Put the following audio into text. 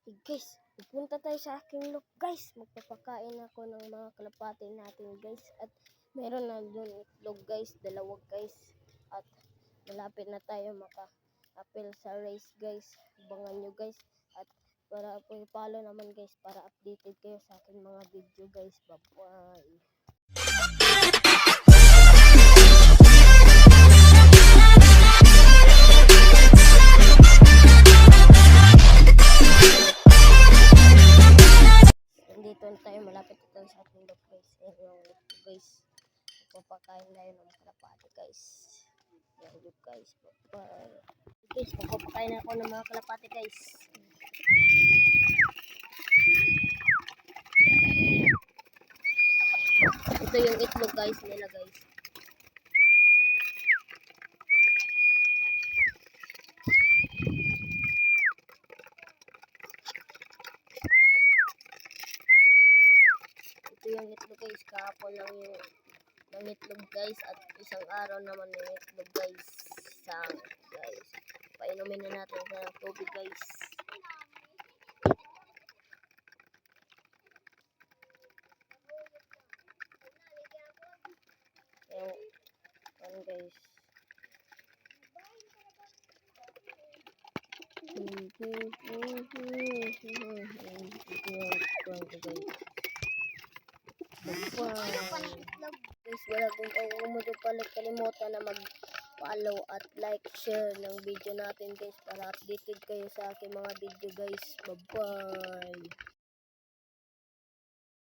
Guys, pupunta tayo sa aking loop guys. Magpapakain ako ng mga kalapati natin guys. At meron na doon itlog guys, dalawa guys. At malapit na tayo maka-appeal sa race guys. Abangan nyo guys. At para follow naman guys para updated kayo sa aking mga video guys. Bye bye. Dito na tayo, malapit na tayo sa ating loop guys. Ayan yung loop guys. Magpapakain tayo ng kalapati guys. Ayan loop guys. Bye. Guys, magpapakain ako ng mga kalapati guys. Ito yung itlog guys nila guys. Ito yung itlog guys, kahapon lang yung itlog guys at isang araw naman yung itlog guys. Isang guys. Painumin na natin sa tubig guys. Yan guys. Guys, wala kung kalimutan na mag-follow at like, share ng video natin guys para updated kayo sa aking mga video guys. Bye bye.